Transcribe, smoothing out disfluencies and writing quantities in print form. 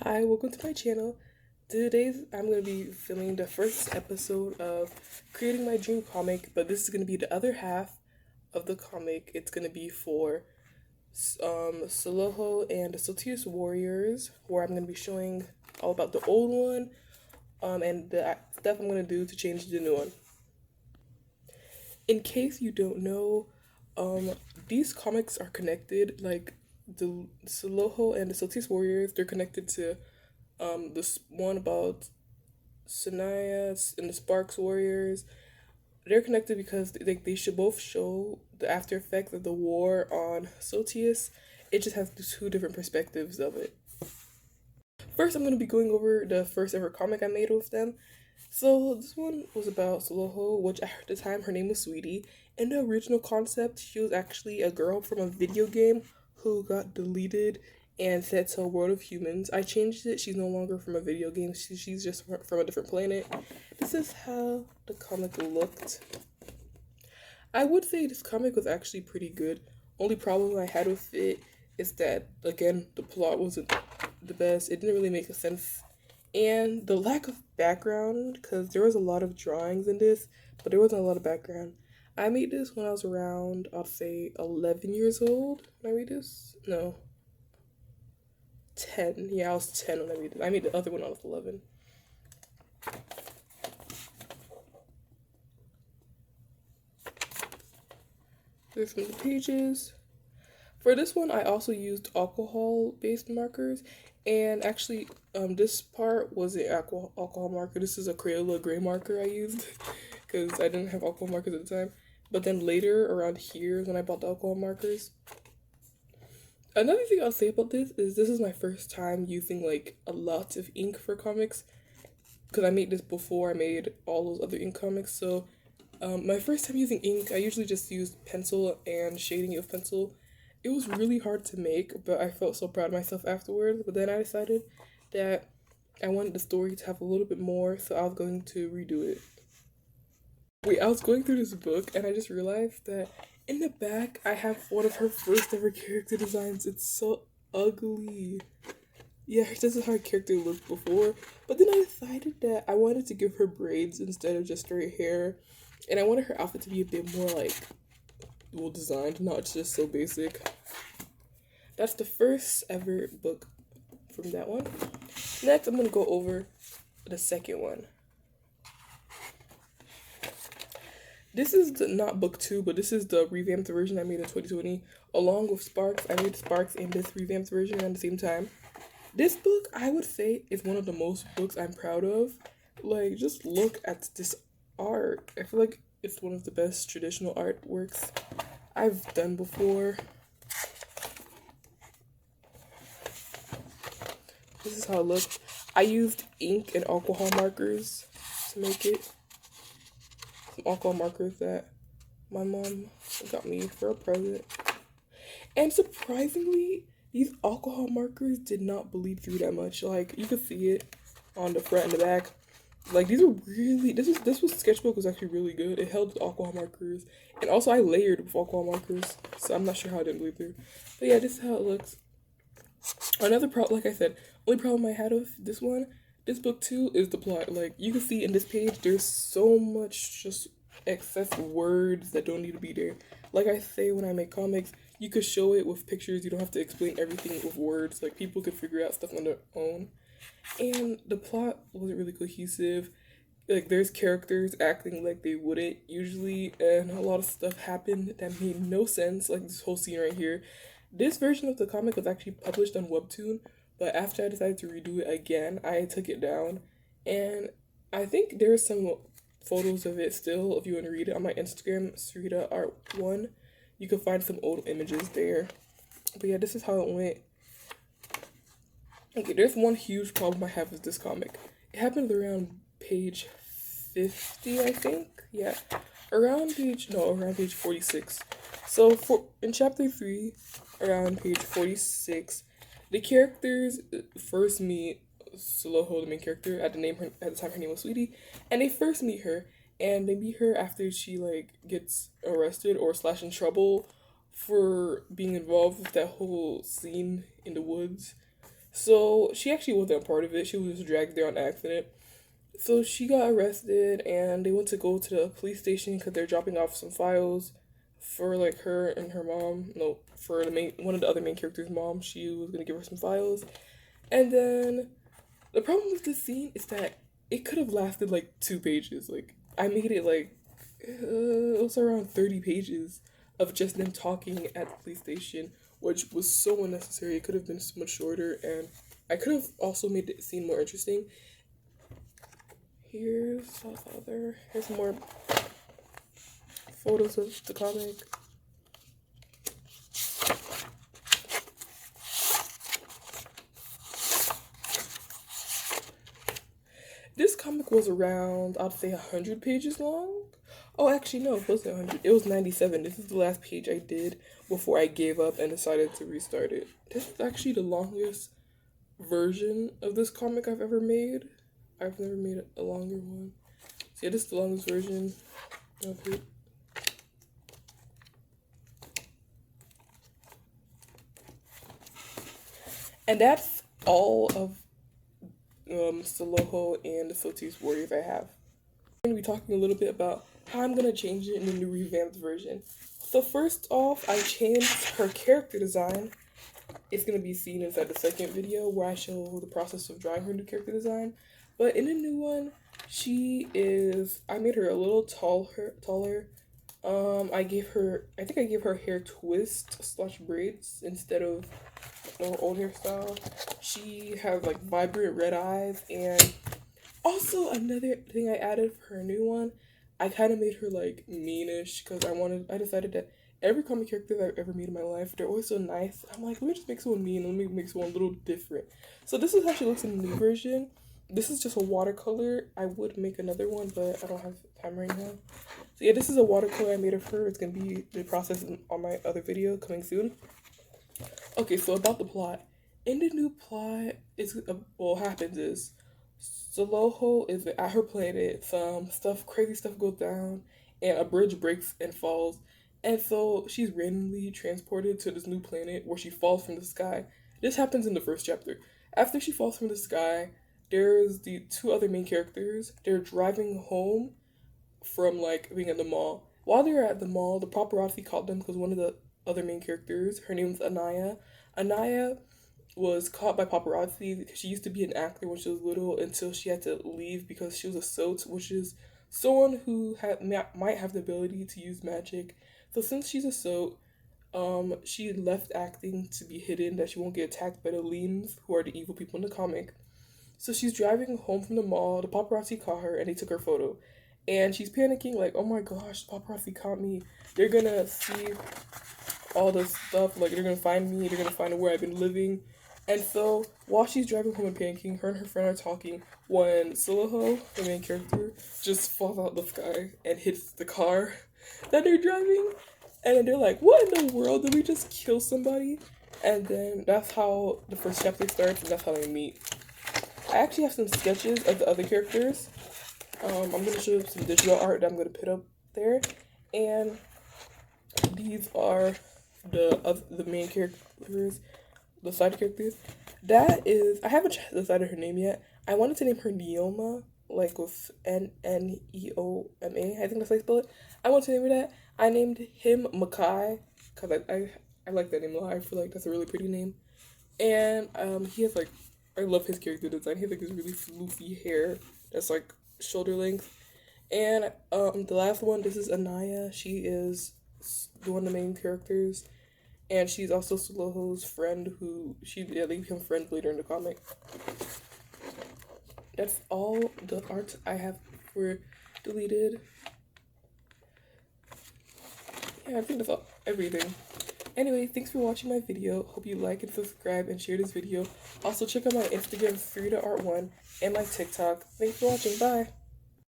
Hi, welcome to my channel. Today I'm going to be filming the first episode of creating my dream comic, but this is going to be the other half of the comic. It's going to be for Sehloho and the soteous warriors, where I'm going to be showing all about the old one and the stuff I'm going to do to change the new one. In case you don't know, these comics are connected. Like the Sehloho and the soteous warriors, they're connected to this one about Sanaya and the Sparks Warriors. They're connected because they should both show the after effects of the war on Soteous. It just has two different perspectives of it. First, I'm going to be going over the first ever comic I made with them. So this one was about Sehloho, which at the time her name was Sweetie. In the original concept, she was actually a girl from a video game who got deleted and set to a world of humans. I changed it. She's no longer from a video game. She's just from a different planet. This is how the comic looked. I would say this comic was actually pretty good. Only problem I had with it is that, again, the plot wasn't the best. It didn't really make sense. And the lack of background, because there was a lot of drawings in this, but there wasn't a lot of background. I made this when I was around, I'll say 11 years old. When I made this? No. 10. Yeah, I was 10 when I made it. I made the other one when I was 11. There's some of the pages. For this one, I also used alcohol-based markers. And actually, this part was an alcohol marker. This is a Crayola gray marker I used because I didn't have alcohol markers at the time. But then later, around here, is when I bought the alcohol markers. Another thing I'll say about this is my first time using like a lot of ink for comics, because I made this before I made all those other ink comics. So my first time using ink, I usually just used pencil and shading with pencil. It was really hard to make, but I felt so proud of myself afterwards. But then I decided that I wanted the story to have a little bit more, so I was going to redo it. Wait, I was going through this book and I just realized that in the back I have one of her first ever character designs. It's so ugly. Yeah, this is how her character looked before. But then I decided that I wanted to give her braids instead of just straight hair. And I wanted her outfit to be a bit more like well designed, not just so basic. That's the first ever book from that one. Next, I'm gonna go over the second one. This is not book 2, but this is the revamped version I made in 2020. Along with Sparks, I made Sparks and this revamped version at the same time. This book, I would say, is one of the most books I'm proud of. Like, just look at this art. I feel like it's one of the best traditional artworks I've done before. This is how it looked. I used ink and alcohol markers to make it. Some alcohol markers that my mom got me for a present. And surprisingly, these alcohol markers did not bleed through that much. Like, you could see it on the front and the back. Like, these were really, this was sketchbook was actually really good. It held alcohol markers. And also I layered with alcohol markers. So I'm not sure how it didn't bleed through. But yeah, this is how it looks. Another problem, like I said, only problem I had with this book too, is the plot. Like, you can see in this page, there's so much just excess words that don't need to be there. Like I say when I make comics, you could show it with pictures. You don't have to explain everything with words. Like, people could figure out stuff on their own. And the plot wasn't really cohesive. Like, there's characters acting like they wouldn't usually, and a lot of stuff happened that made no sense. Like this whole scene right here. This version of the comic was actually published on Webtoon, but after I decided to redo it again, I took it down. And I think there's some photos of it still, if you want to read it, on my Instagram, Sarita Art 1. You can find some old images there. But yeah, this is how it went. Okay, there's one huge problem I have with this comic. It happened around page 50, I think. Yeah, around page 46. So in chapter 3, around page 46, the characters first meet Sehloho, the main character. At the time her name was Sweetie, and they first meet her, and they meet her after she like gets arrested or slash in trouble for being involved with that whole scene in the woods. So she actually wasn't a part of it. She was dragged there on accident. So she got arrested and they went to go to the police station because they're dropping off some files for like her and her mom. No, for the main one of the other main characters' mom. She was gonna give her some files. And then the problem with this scene is that it could have lasted like 2 pages. Like I made it like it was around 30 pages of just them talking at the police station, which was so unnecessary. It could have been so much shorter, and I could have also made the scene more interesting. Here's here's more photos of the comic. This comic was around, I'd say 100 pages long. Oh, actually, no, it wasn't 100. It was 97. This is the last page I did before I gave up and decided to restart it. This is actually the longest version of this comic I've ever made. I've never made a longer one. So yeah, this is the longest version of it. And that's all of Sehloho and the soteous warriors I have. I'm going to be talking a little bit about how I'm going to change it in the new revamped version. So first off, I changed her character design. It's going to be seen inside the second video where I show the process of drawing her new character design. But in the new one, I made her a little taller. I think I gave her hair twist / braids instead of her old hairstyle. She has like vibrant red eyes, and also another thing I added for her new one, I kind of made her like meanish because I decided that every comic character that I've ever made in my life, they're always so nice. I'm like, let me just make someone mean, let me make someone a little different. So this is how she looks in the new version. This is just a watercolor. I would make another one, but I don't have time right now. So yeah, this is a watercolor I made of her. It's gonna be the process on my other video coming soon. Okay, so about the plot. In the new plot, what happens is Sehloho is at her planet. Some crazy stuff goes down, and a bridge breaks and falls. And so she's randomly transported to this new planet where she falls from the sky. This happens in the first chapter. After she falls from the sky, there's the two other main characters. They're driving home from like being at the mall. While they're at the mall, the paparazzi caught them because one of the other main characters, her name's Anaya. Anaya was caught by paparazzi because she used to be an actor when she was little until she had to leave because she was a sote, which is someone who might have the ability to use magic. So since she's a sote, she left acting to be hidden that she won't get attacked by the Leans, who are the evil people in the comic. So she's driving home from the mall, the paparazzi caught her and they took her photo. And she's panicking like, oh my gosh, the paparazzi caught me. They're gonna see all this stuff, like they're gonna find me, they're gonna find where I've been living. And so while she's driving home and panicking, her and her friend are talking when Sehloho, the main character, just falls out of the sky and hits the car that they're driving. And then they're like, what in the world? Did we just kill somebody? And then that's how the first chapter starts, and that's how they meet. I actually have some sketches of the other characters. I'm going to show you some digital art that I'm going to put up there. And these are the main characters, the side characters. I haven't decided her name yet. I wanted to name her Neoma, like with Neoma. I think that's how you spell it. I want to name her that. I named him Makai because I like that name a lot. I feel like that's a really pretty name. And he has like, I love his character design. He has like this really floofy hair that's like shoulder length. And the last one, this is Anaya. She is one of the main characters. And she's also Sehloho's friend they become friends later in the comic. That's all the art I have for deleted. Yeah, I think that's everything. Anyway, thanks for watching my video. Hope you like and subscribe and share this video. Also, check out my Instagram, FreedaArt1, and my TikTok. Thanks for watching. Bye!